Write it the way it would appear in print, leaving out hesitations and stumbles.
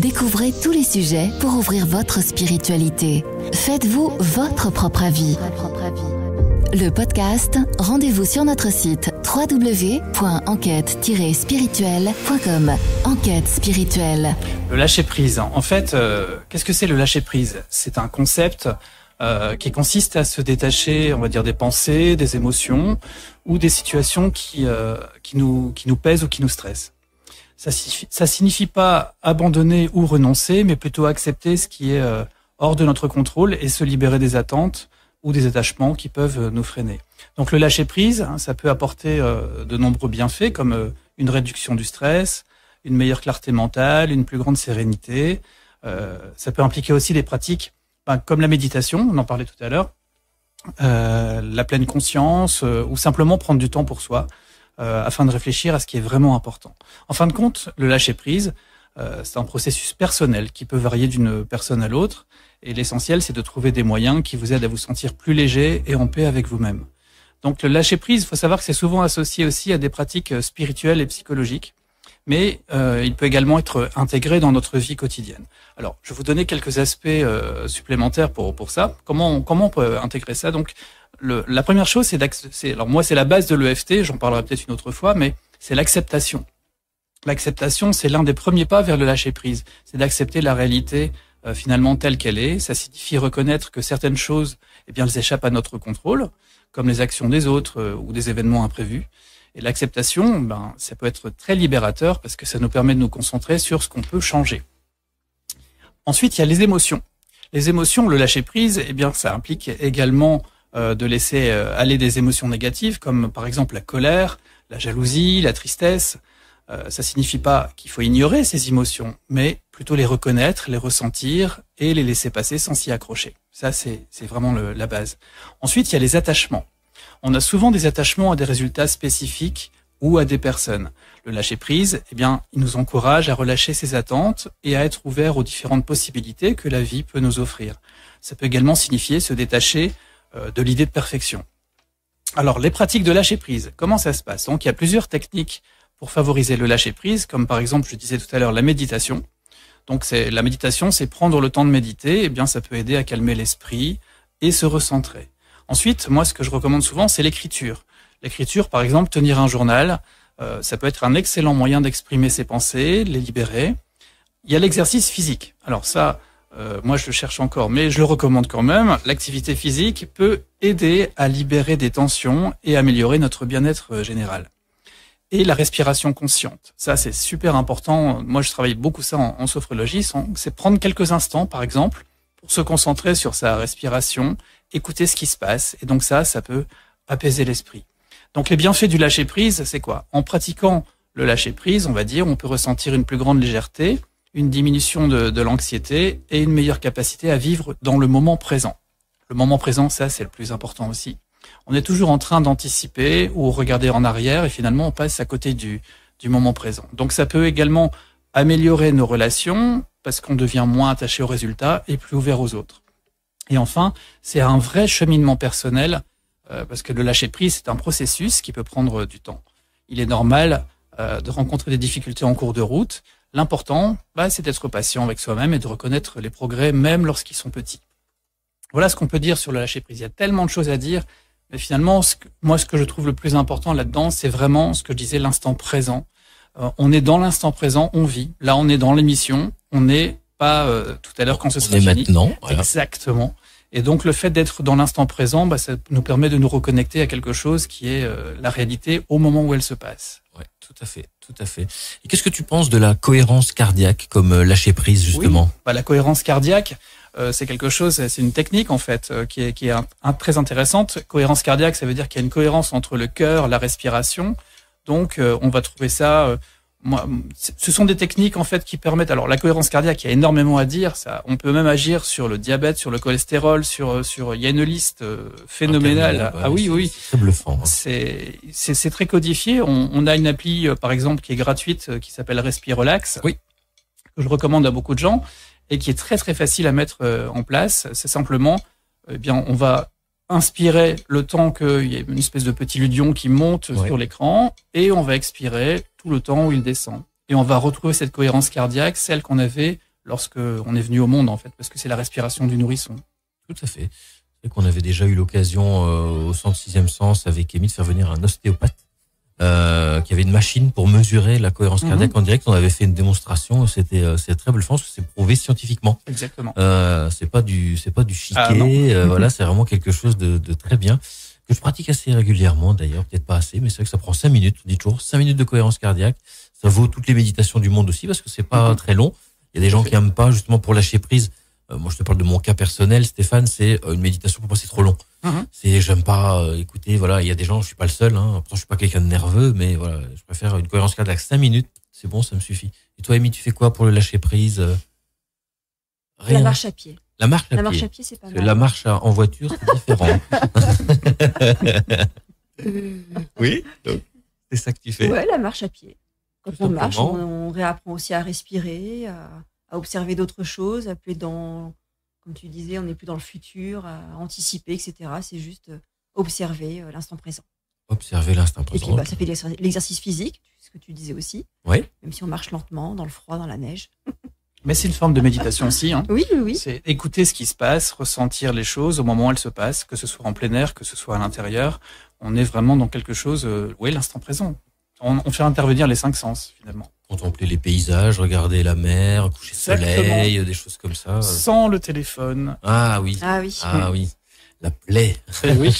Découvrez tous les sujets pour ouvrir votre spiritualité. Faites-vous votre propre avis. Le podcast, rendez-vous sur notre site www.enquête-spirituelle.com. Enquête spirituelle. Le lâcher-prise. En fait, qu'est-ce que c'est le lâcher-prise ? C'est un concept qui consiste à se détacher, on va dire, des pensées, des émotions ou des situations qui nous pèsent ou qui nous stressent. Ça signifie pas abandonner ou renoncer, mais plutôt accepter ce qui est hors de notre contrôle et se libérer des attentes ou des attachements qui peuvent nous freiner. Donc le lâcher-prise, ça peut apporter de nombreux bienfaits comme une réduction du stress, une meilleure clarté mentale, une plus grande sérénité. Ça peut impliquer aussi des pratiques comme la méditation, on en parlait tout à l'heure, la pleine conscience ou simplement prendre du temps pour soi afin de réfléchir à ce qui est vraiment important. En fin de compte, le lâcher-prise, c'est un processus personnel qui peut varier d'une personne à l'autre et l'essentiel, c'est de trouver des moyens qui vous aident à vous sentir plus léger et en paix avec vous-même. Donc le lâcher-prise, il faut savoir que c'est souvent associé aussi à des pratiques spirituelles et psychologiques, mais il peut également être intégré dans notre vie quotidienne. Alors, je vais vous donner quelques aspects supplémentaires pour ça. Comment on peut intégrer ça ? Donc, la première chose, alors moi, c'est la base de l'EFT, j'en parlerai peut-être une autre fois, mais c'est l'acceptation. L'acceptation, c'est l'un des premiers pas vers le lâcher-prise. C'est d'accepter la réalité finalement telle qu'elle est. Ça signifie reconnaître que certaines choses, elles échappent à notre contrôle, comme les actions des autres ou des événements imprévus. Et l'acceptation, ça peut être très libérateur parce que ça nous permet de nous concentrer sur ce qu'on peut changer. Ensuite, il y a les émotions. Les émotions, le lâcher-prise, ça implique également de laisser aller des émotions négatives, comme par exemple la colère, la jalousie, la tristesse. Ça signifie pas qu'il faut ignorer ces émotions, mais plutôt les reconnaître, les ressentir et les laisser passer sans s'y accrocher. Ça, c'est vraiment la base. Ensuite, il y a les attachements. On a souvent des attachements à des résultats spécifiques ou à des personnes. Le lâcher-prise, il nous encourage à relâcher ses attentes et à être ouvert aux différentes possibilités que la vie peut nous offrir. Ça peut également signifier se détacher de l'idée de perfection. Alors, les pratiques de lâcher-prise, comment ça se passe ? Donc, il y a plusieurs techniques pour favoriser le lâcher-prise, comme par exemple, je disais tout à l'heure, la méditation. Donc, la méditation, c'est prendre le temps de méditer. Ça peut aider à calmer l'esprit et se recentrer. Ensuite, moi, ce que je recommande souvent, c'est l'écriture. L'écriture, par exemple, tenir un journal, ça peut être un excellent moyen d'exprimer ses pensées, les libérer. Il y a l'exercice physique. Alors ça, moi, je le cherche encore, mais je le recommande quand même. L'activité physique peut aider à libérer des tensions et améliorer notre bien-être général. Et la respiration consciente. Ça, c'est super important. Moi, je travaille beaucoup ça en sophrologie. C'est prendre quelques instants, par exemple, pour se concentrer sur sa respiration, écouter ce qui se passe. Et donc ça peut apaiser l'esprit. Donc les bienfaits du lâcher-prise, c'est quoi ? En pratiquant le lâcher-prise, on va dire, on peut ressentir une plus grande légèreté, une diminution de l'anxiété et une meilleure capacité à vivre dans le moment présent. Le moment présent, ça, c'est le plus important aussi. On est toujours en train d'anticiper ou regarder en arrière et finalement, on passe à côté du moment présent. Donc ça peut également améliorer nos relations parce qu'on devient moins attaché aux résultats et plus ouvert aux autres. Et enfin, c'est un vrai cheminement personnel parce que le lâcher-prise, c'est un processus qui peut prendre du temps. Il est normal de rencontrer des difficultés en cours de route. L'important, c'est d'être patient avec soi-même et de reconnaître les progrès, même lorsqu'ils sont petits. Voilà ce qu'on peut dire sur le lâcher-prise. Il y a tellement de choses à dire, mais finalement, ce que je trouve le plus important là-dedans, c'est vraiment ce que je disais, l'instant présent. On est dans l'instant présent, on vit. Là, on est dans l'émission, on n'est pas tout à l'heure quand ce sera fini. Maintenant. Voilà. Exactement. Et donc, le fait d'être dans l'instant présent, ça nous permet de nous reconnecter à quelque chose qui est la réalité au moment où elle se passe. Ouais, tout à fait. Et qu'est-ce que tu penses de la cohérence cardiaque comme lâcher prise, justement ? Oui, la cohérence cardiaque, c'est quelque chose, c'est une technique en fait qui est très intéressante. Cohérence cardiaque, ça veut dire qu'il y a une cohérence entre le cœur, la respiration. Donc, on va trouver ça. Ce sont des techniques en fait qui permettent. Alors, la cohérence cardiaque, il y a énormément à dire. Ça, on peut même agir sur le diabète, sur le cholestérol, sur. Il y a une liste phénoménale. Oui. C'est bluffant. C'est très codifié. On a une appli, par exemple, qui est gratuite, qui s'appelle Respirelax. Oui. Que je recommande à beaucoup de gens et qui est très très facile à mettre en place. C'est simplement, on va inspirer le temps qu'il y ait une espèce de petit ludion qui monte sur l'écran et on va expirer tout le temps où il descend. Et on va retrouver cette cohérence cardiaque, celle qu'on avait lorsque on est venu au monde, en fait, parce que c'est la respiration du nourrisson. Tout à fait. C'est qu'on avait déjà eu l'occasion au centre 6e sens avec Amy de faire venir un ostéopathe qui avait une machine pour mesurer la cohérence cardiaque en direct. On avait fait une démonstration, c'était très bluffant parce que c'est prouvé scientifiquement. Exactement. C'est pas du chiquet, voilà, c'est vraiment quelque chose de très bien que je pratique assez régulièrement d'ailleurs, peut-être pas assez, mais c'est vrai que ça prend 5 minutes, on dit toujours 5 minutes de cohérence cardiaque. Ça vaut toutes les méditations du monde aussi parce que c'est pas très long. Il y a des gens qui aiment pas justement pour lâcher prise. Moi, je te parle de mon cas personnel, Stéphane, c'est une méditation pour moi, c'est trop long. J'aime pas écouter, voilà, il y a des gens, je suis pas le seul, hein. Pourtant, je suis pas quelqu'un de nerveux, mais voilà, je préfère une cohérence cardiaque 5 minutes, c'est bon, ça me suffit. Et toi, Amy, tu fais quoi pour le lâcher prise? La marche à pied. La marche à pied. La marche à pied, c'est pas mal. La marche en voiture, c'est différent. Oui, donc, c'est ça que tu fais. Ouais, la marche à pied. Quand Tout on marche, simplement. on réapprend aussi à respirer, à observer d'autres choses, à plus être dans, comme tu disais, on n'est plus dans le futur, à anticiper, etc. C'est juste observer l'instant présent. Observer l'instant Et puis, présent. ça fait l'exercice physique, ce que tu disais aussi. Oui. Même si on marche lentement, dans le froid, dans la neige. Mais c'est une forme de méditation aussi, hein. Oui, oui, oui. C'est écouter ce qui se passe, ressentir les choses au moment où elles se passent, que ce soit en plein air, que ce soit à l'intérieur. On est vraiment dans quelque chose, l'instant présent. On fait intervenir les 5 sens, finalement. Contempler les paysages, regarder la mer, coucher de soleil, des choses comme ça. Sans le téléphone. Ah oui. Ah oui. Ah oui. La plaie. Oui.